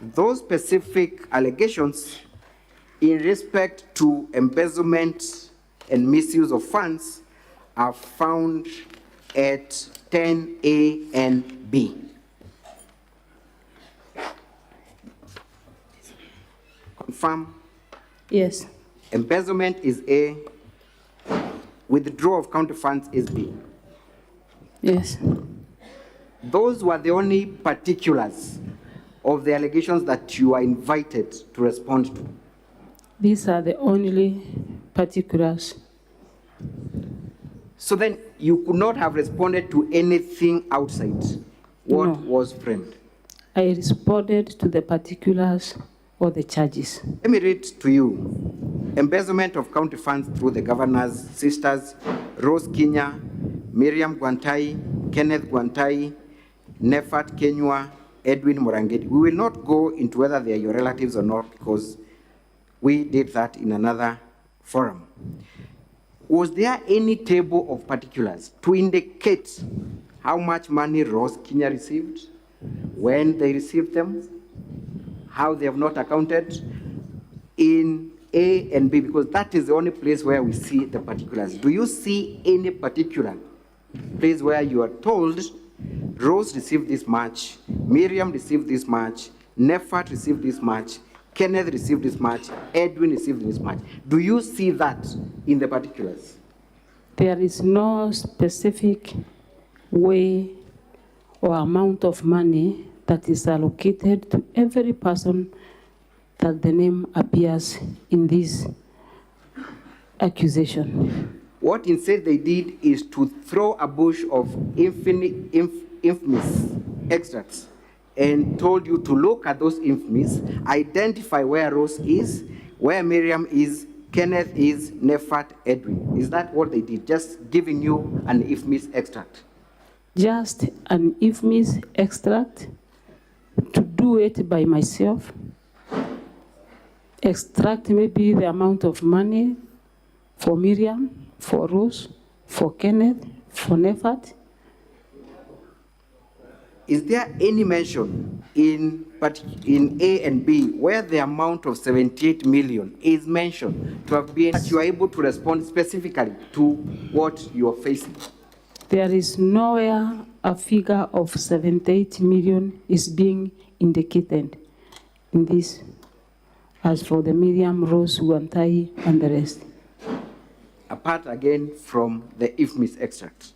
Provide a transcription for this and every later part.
Those specific allegations in respect to embezzlement and misuse of funds are found at 10A and B. Confirm? Yes. Embezzlement is A, withdrawal of county funds is B. Yes. Those were the only particulars of the allegations that you are invited to respond to. These are the only particulars. So then you could not have responded to anything outside what No. was framed. I responded to the particulars or the charges. Let me read to you. Embezzlement of county funds through the governor's sisters, Rose Kinya, Miriam Gwantai, Kenneth Gwantai, Nefat Kenywa, Edwin Morangedi. We will not go into whether they are your relatives or not because we did that in another forum. Was there any table of particulars to indicate how much money Rose Kinya received, when they received them, how they have not accounted in A and B, because that is the only place where we see the particulars. Do you see any particular place where you are told Rose received this much, Miriam received this much, Nefat received this much, Kenneth received this much, Edwin received this much? Do you see that in the particulars? There is no specific way or amount of money that is allocated to every person that the name appears in this accusation. What instead they did is to throw a bush of infamous extracts and told you to look at those infamous, identify where Rose is, where Miriam is, Kenneth is, Nefat, Edwin. Is that what they did? Just giving you an infamous extract? Just an infamous extract, to do it by myself, extract maybe the amount of money for Miriam, for Rose, for Kenneth, for Nefat. Is there any mention in A and B where the amount of 78 million is mentioned to have been, that you are able to respond specifically to what you are facing? There is nowhere a figure of 78 million is being indicated in this, as for the Miriam, Rose, Gwantai, and the rest. Apart again from the infamous extract.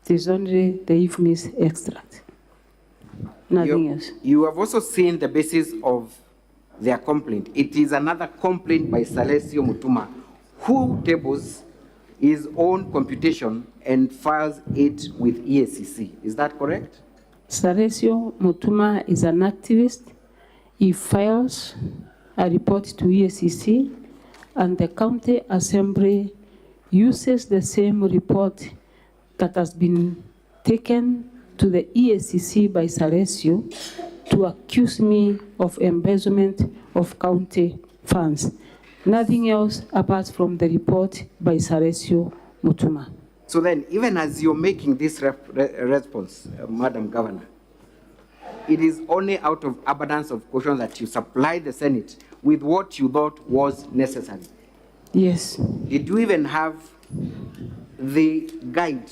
It is only the infamous extract, nothing else. You have also seen the basis of their complaint. It is another complaint by Salesio Mutuma, who tables his own computation and files it with EACC. Is that correct? Salesio Mutuma is an activist. He files a report to EACC, and the county assembly uses the same report that has been taken to the EACC by Salesio to accuse me of embezzlement of county funds. Nothing else apart from the report by Salesio Mutuma. So then, even as you're making this response, Madam Governor, it is only out of abundance of caution that you supply the Senate with what you thought was necessary. Yes. Did you even have the guide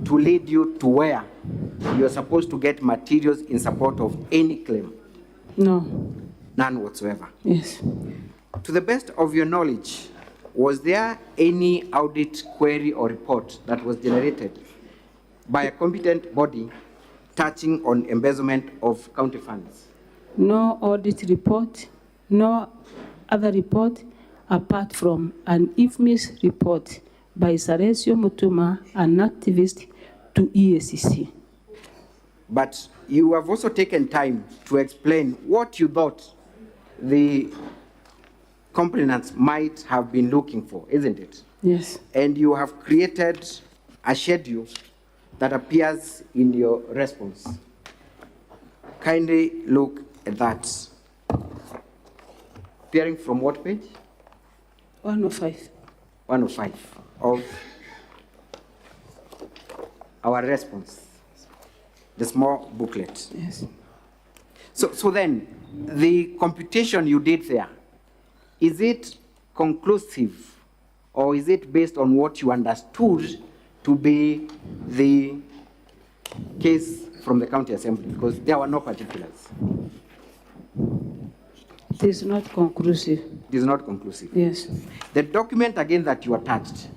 to lead you to where you're supposed to get materials in support of any claim? No. None whatsoever. Yes. To the best of your knowledge, was there any audit query or report that was generated by a competent body touching on embezzlement of county funds? No audit report, no other report apart from an infamous report by Salesio Mutuma, an activist, to EACC. But you have also taken time to explain what you thought the complainants might have been looking for, isn't it? Yes. And you have created a schedule that appears in your response. Kindly look at that. Appearing from what page? 105. 105 of our response, the small booklet. Yes. So then, the computation you did there, is it conclusive, or is it based on what you understood to be the case from the county assembly? Because there were no particulars. It is not conclusive. It is not conclusive. Yes. The document again that you attached,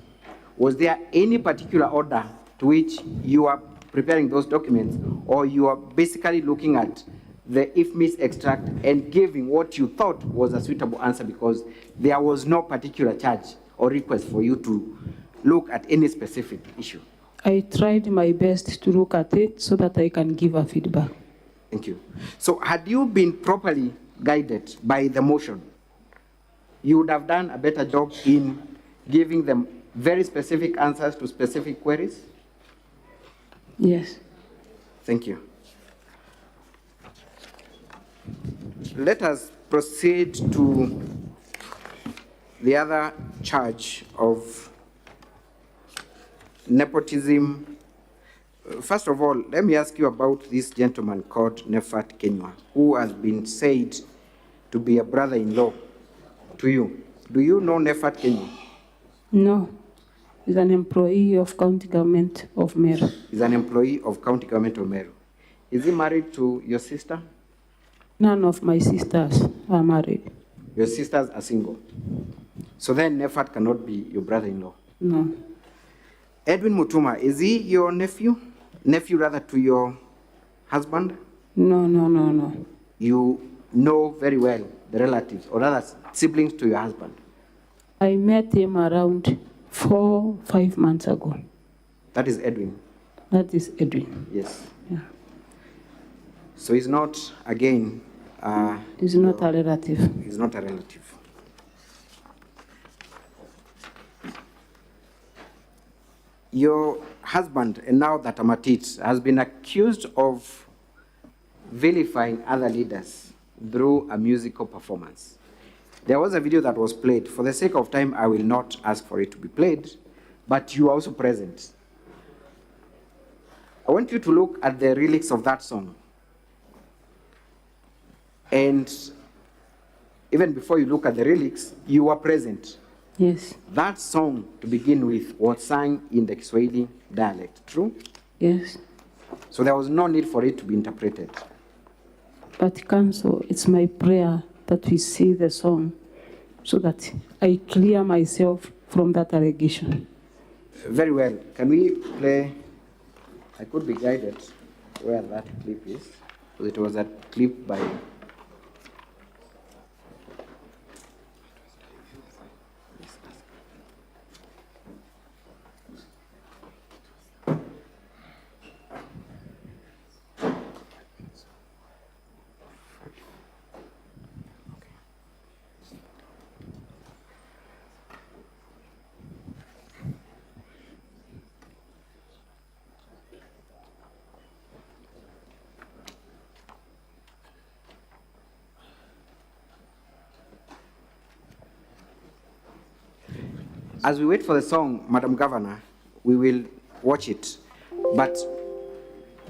was there any particular order to which you are preparing those documents, or you are basically looking at the IFMIS extract and giving what you thought was a suitable answer because there was no particular charge or request for you to look at any specific issue? I tried my best to look at it so that I can give a feedback. Thank you. So had you been properly guided by the motion, you would have done a better job in giving them very specific answers to specific queries? Yes. Thank you. Let us proceed to the other charge of nepotism. First of all, let me ask you about this gentleman called Nefat Kenywa, who has been said to be a brother-in-law to you. Do you know Nefat Kenywa? No. He's an employee of county government of Meru. He's an employee of county government of Meru. Is he married to your sister? None of my sisters are married. Your sisters are single. So then Nefat cannot be your brother-in-law? No. Edwin Mutuma, is he your nephew? Nephew rather to your husband? No. You know very well the relatives, or rather siblings to your husband? I met him around 4-5 months ago. That is Edwin? That is Edwin. Yes. Yeah. So he's not, again... he's not a relative. He's not a relative. Your husband, and now that I'm at it, has been accused of vilifying other leaders through a musical performance. There was a video that was played. For the sake of time, I will not ask for it to be played, but you are also present. I want you to look at the lyrics of that song. And even before you look at the lyrics, you were present. Yes. That song, to begin with, was sung in the Kiswahili dialect, true? Yes. So there was no need for it to be interpreted. But Council, it's my prayer that we see the song so that I clear myself from that allegation. Very well. Can we play? I could be guided where that clip is. It was a clip by... As we wait for the song, Madam Governor, we will watch it. But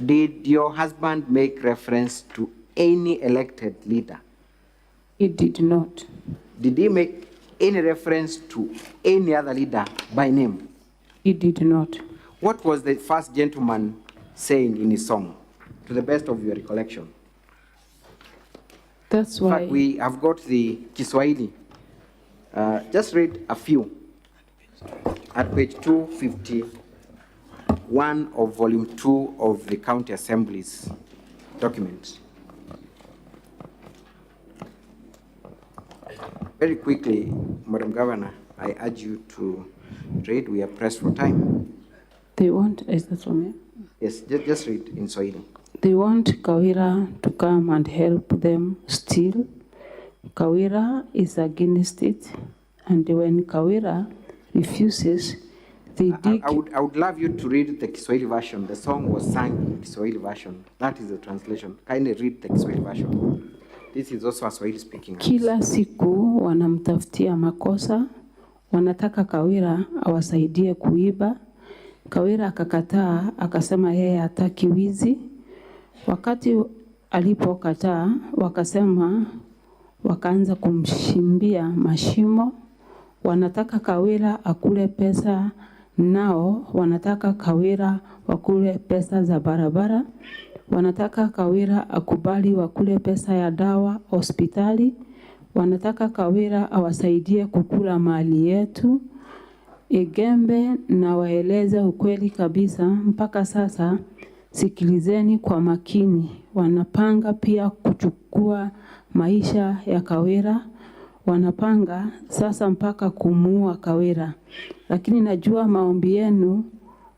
did your husband make reference to any elected leader? He did not. Did he make any reference to any other leader by name? He did not. What was the first gentleman saying in his song, to the best of your recollection? That's In why... fact, we have got the Kiswahili. Just read a few. At page 251 of volume 2 of the County Assembly's document. Very quickly, Madam Governor, I urge you to read. We are pressed for time. They want, is that from me? Yes, just read in Swahili. They want Kawira to come and help them steal. Kawira is against it, and when Kawira refuses, they dig... I would love you to read the Kiswahili version. The song was sung in Kiswahili version. That is the translation. Kindly read the Kiswahili version. This is also a Swahili speaking. Kila siku wanamtafutia makosa, wanataka Kawira awasaidie kuiba. Kawira akakataa, akasema yeye hataki wizi. Wakati alipokataa, wakasema, wakaanza kumshimbia mashimo. Wanataka Kawira akule pesa, nao wanataka Kawira wakule pesa za barabara. Wanataka Kawira akubali wakule pesa ya dawa hospitali. Wanataka Kawira awasaidie kukula mali yetu. Igembe na waeleze ukweli kabisa, mpaka sasa sikilizeni kwa makini. Wanapanga pia kuchukua maisha ya Kawira. Wanapanga sasa mpaka kumuua Kawira. Lakini najua maombi yenu,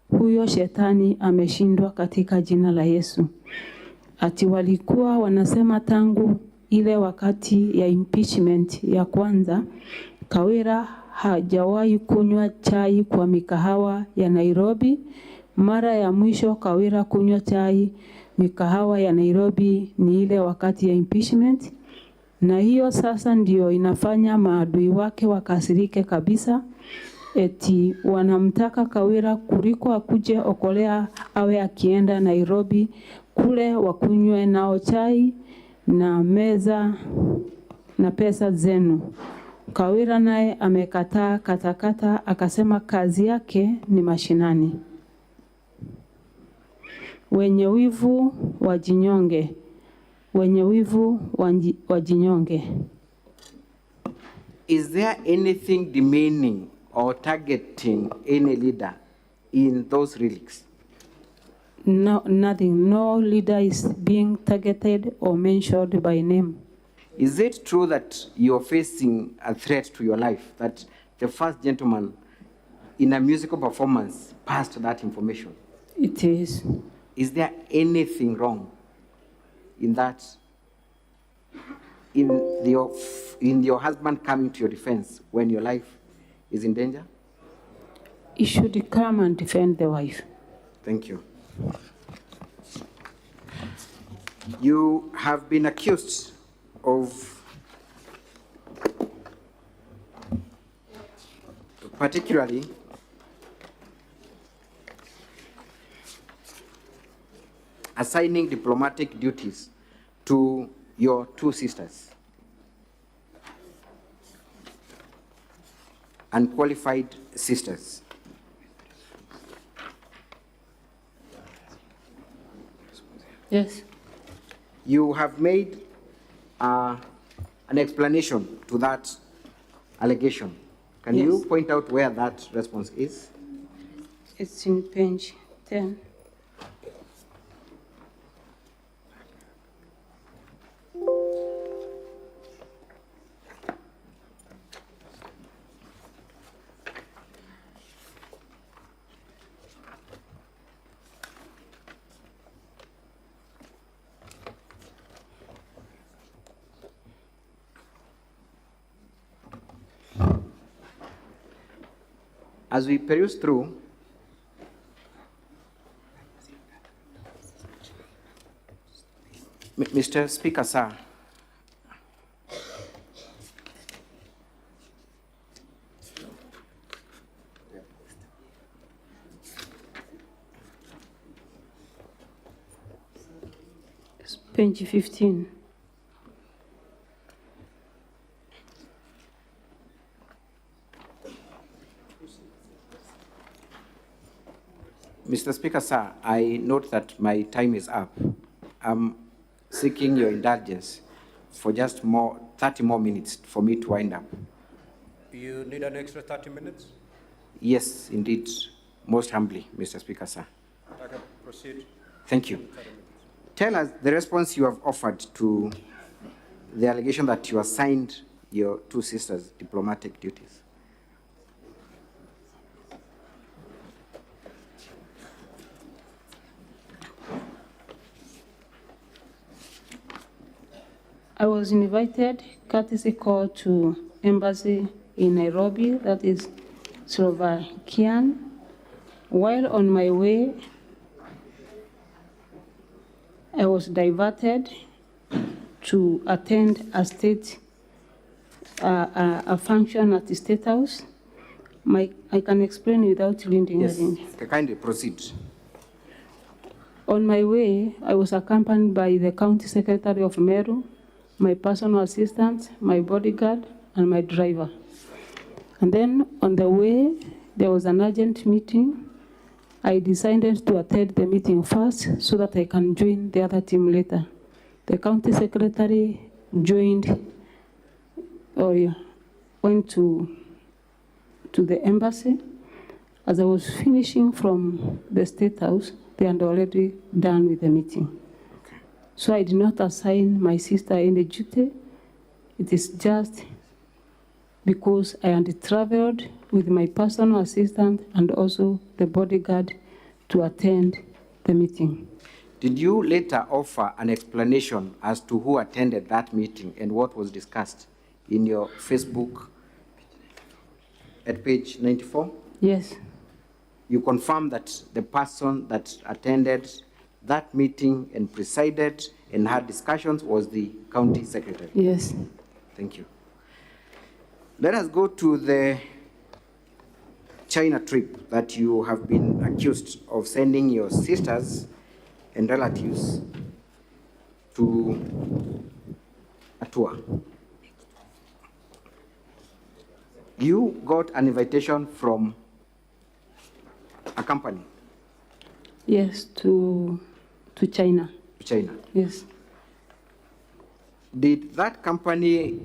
huyo shetani ameshindwa katika jina la Yesu. Ati walikuwa wanasema tangu ile wakati ya impeachment ya kwanza, Kawira hajawahi kunywa chai kwa mikahawa ya Nairobi. Mara ya mwisho Kawira kunywa chai mikahawa ya Nairobi ni ile wakati ya impeachment. Na hiyo sasa ndio inafanya maadui wake wakasirike kabisa. Eti wanamtaka Kawira kuliko akuje okolea awe akienda Nairobi kule wakunywe nao chai na meza na pesa zenu. Kawira naye amekataa katakata, akasema kazi yake ni mashinani. Wenye wivu wajinyonge. Wenye wivu wajinyonge. Is there anything demeaning or targeting any leader in those lyrics? No, nothing. No leader is being targeted or mentioned by name. Is it true that you're facing a threat to your life, that the first gentleman in a musical performance passed that information? It is. Is there anything wrong in that, in your husband coming to your defense when your life is in danger? He should come and defend the wife. Thank you. You have been accused of particularly assigning diplomatic duties to your two sisters, unqualified sisters. Yes. You have made an explanation to that allegation. Can Yes. you point out where that response is? It's in page 10. As we peruse through, Mr. Speaker, sir, It's page 15. Mr. Speaker, sir, I note that my time is up. I'm seeking your indulgence for just 30 more minutes for me to wind up. You need an extra 30 minutes? Yes, indeed, most humbly, Mr. Speaker, sir. I can proceed. Thank you. Tell us the response you have offered to the allegation that you assigned your two sisters diplomatic duties. I was invited, courtesy call to embassy in Nairobi, that is Slovakian. While on my way, I was diverted to attend a function at the State House. I can explain without reading. Yes, kindly proceed. On my way, I was accompanied by the County Secretary of Meru, my personal assistant, my bodyguard, and my driver. And then on the way, there was an urgent meeting. I decided to attend the meeting first so that I can join the other team later. The County Secretary joined, went to the embassy. As I was finishing from the State House, they had already done with the meeting. Okay. So I did not assign my sister any duty. It is just because I had traveled with my personal assistant and also the bodyguard to attend the meeting. Did you later offer an explanation as to who attended that meeting and what was discussed in your Facebook at page 94? Yes. You confirm that the person that attended that meeting and presided and had discussions was the county secretary? Yes. Thank you. Let us go to the China trip that you have been accused of sending your sisters and relatives to a tour. You got an invitation from a company? Yes, to China. China. Yes. Did that company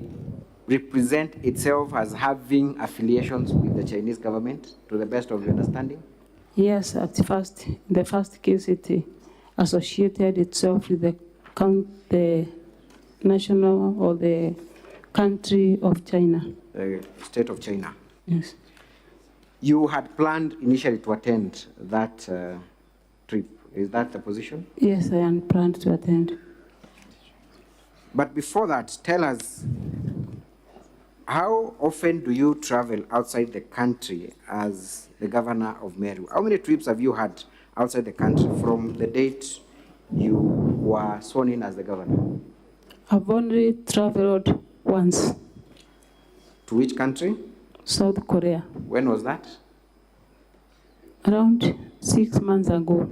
represent itself as having affiliations with the Chinese government, to the best of your understanding? Yes, at first, in the first case, it associated itself with the national or the country of China. The state of China. Yes. You had planned initially to attend that trip. Is that the position? Yes, I am planned to attend. But before that, tell us, how often do you travel outside the country as the governor of Meru? How many trips have you had outside the country from the date you were sworn in as the governor? I've only traveled once. To which country? South Korea. When was that? Around 6 months ago.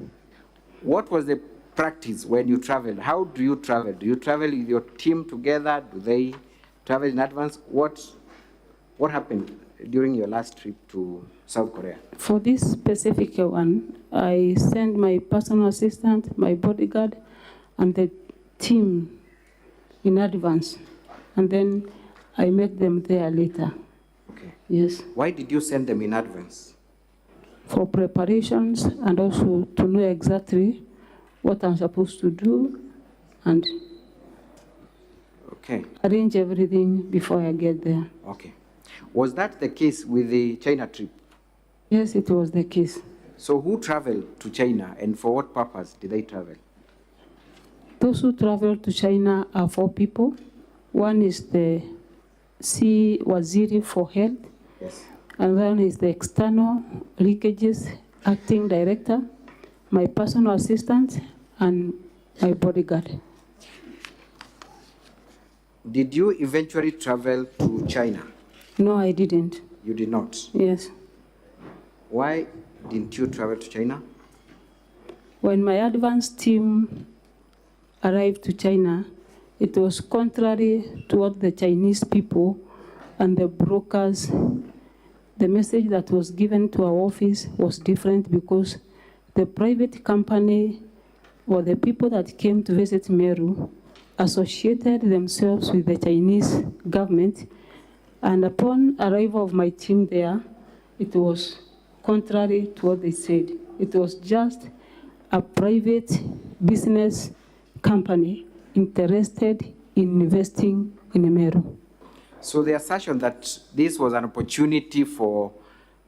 What was the practice when you traveled? How do you travel? Do you travel with your team together? Do they travel in advance? What happened during your last trip to South Korea? For this specific one, I sent my personal assistant, my bodyguard, and the team in advance. And then I met them there later. Okay. Yes. Why did you send them in advance? For preparations and also to know exactly what I'm supposed to do and okay, arrange everything before I get there. Okay. Was that the case with the China trip? Yes, it was the case. So who traveled to China and for what purpose did they travel? Those who travel to China are 4 people. One is the Waziri for Health. Yes. And then is the external leakages acting director, my personal assistant, and my bodyguard. Did you eventually travel to China? No, I didn't. You did not? Yes. Why didn't you travel to China? When my advance team arrived to China, it was contrary to what the Chinese people and the brokers. The message that was given to our office was different because the private company or the people that came to visit Meru associated themselves with the Chinese government. And upon arrival of my team there, it was contrary to what they said. It was just a private business company interested in investing in Meru. So the assertion that this was an opportunity for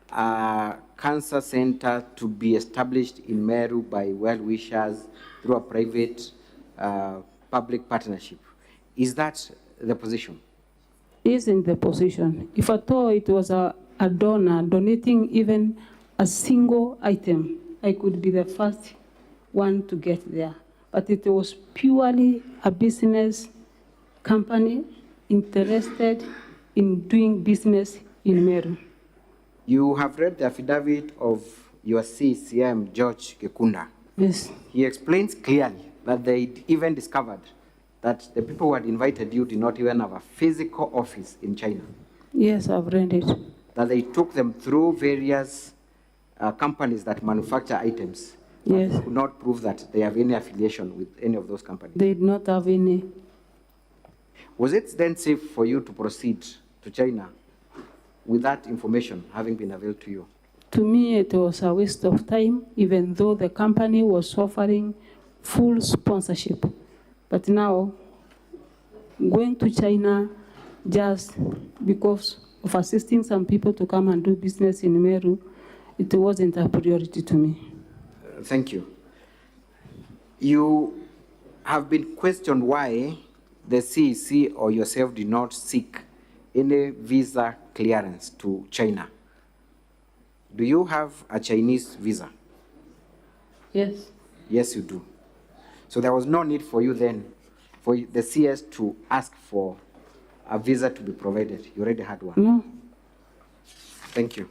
a cancer center to be established in Meru by well-wishers through a private public partnership, is that the position? Isn't the position. If at all it was a donor donating even a single item, I could be the first one to get there. But it was purely a business company interested in doing business in Meru. You have read the affidavit of your CCM, George Gekunda. Yes. He explains clearly that they even discovered that the people who had invited you did not even have a physical office in China, Yes, I've read it. that they took them through various companies that manufacture items, but Yes. could not prove that they have any affiliation with any of those companies. They did not have any. Was it then safe for you to proceed to China with that information having been availed to you? To me, it was a waste of time, even though the company was offering full sponsorship. But now, going to China just because of assisting some people to come and do business in Meru, it wasn't a priority to me. Thank you. You have been questioned why the CEC or yourself did not seek any visa clearance to China. Do you have a Chinese visa? Yes. Yes, you do. So there was no need for you then, for the CS to ask for a visa to be provided. You already had one. No. Thank you.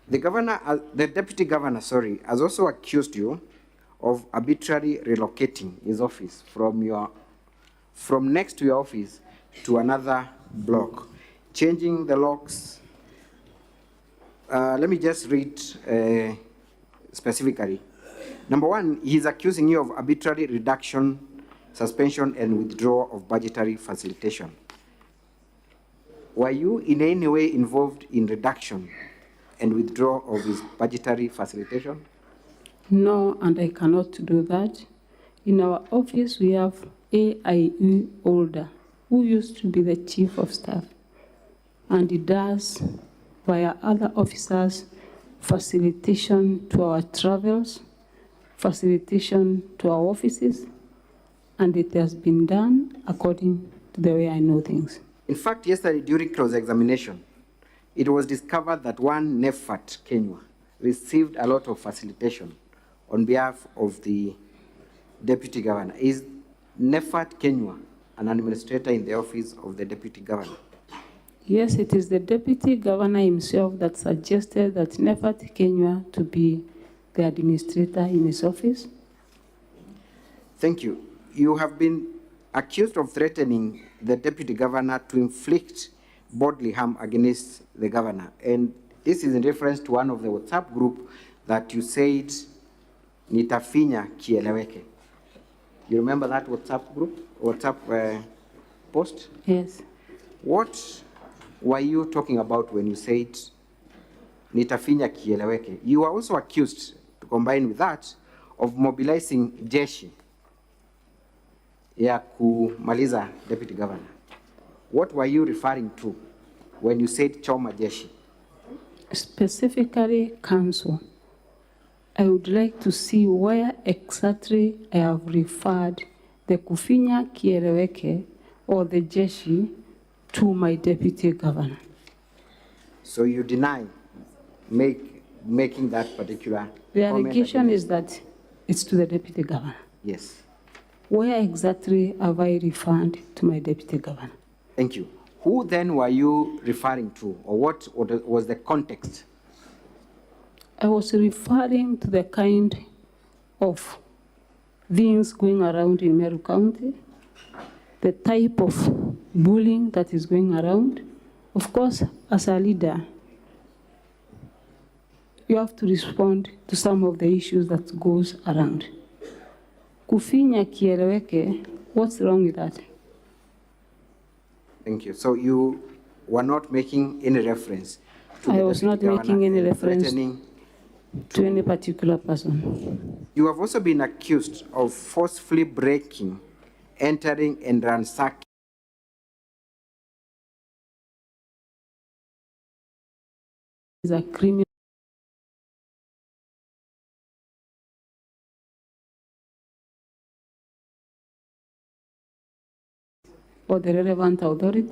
The deputy governor, has also accused you of arbitrarily relocating his office from next to your office to another block, changing the locks. Let me just read specifically. Number one, he's accusing you of arbitrary reduction, suspension, and withdrawal of budgetary facilitation. Were you in any way involved in reduction and withdrawal of his budgetary facilitation? No, and I cannot do that. In our office, we have AIU Older, who used to be the chief of staff, and he does, via other officers, facilitation to our travels, facilitation to our offices, and it has been done according to the way I know things. In fact, yesterday during cross-examination, it was discovered that one Nepotism received a lot of facilitation on behalf of the deputy governor. Is Nepotism an administrator in the office of the deputy governor? Yes, it is the deputy governor himself that suggested that Nepotism to be the administrator in his office. Thank you. You have been accused of threatening the deputy governor to inflict bodily harm against the governor. And this is in reference to one of the WhatsApp group that you said, nitafinya kieleweke. You remember that WhatsApp group, WhatsApp post? Yes. What were you talking about when you said, nitafinya kieleweke? You were also accused, to combine with that, of mobilizing jeshi ya kumaliza deputy governor. What were you referring to when you said choma jeshi? Specifically, council, I would like to see where exactly I have referred the kufinya kieleweke or the jeshi to my deputy governor. So you deny making that particular The comment allegation against- is that it's to the deputy governor. Yes. Where exactly have I referred to my deputy governor? Thank you. Who then were you referring to, or what was the context? I was referring to the kind of things going around in Meru County, the type of bullying that is going around. Of course, as a leader, you have to respond to some of the issues that goes around. Kufinya kieleweke, what's wrong with that? Thank you. So you were not making any reference to I the was deputy not governor making any and reference threatening. to any particular person. You have also been accused of forcefully breaking, entering, and ransacking Is a criminal. Or the relevant authorities.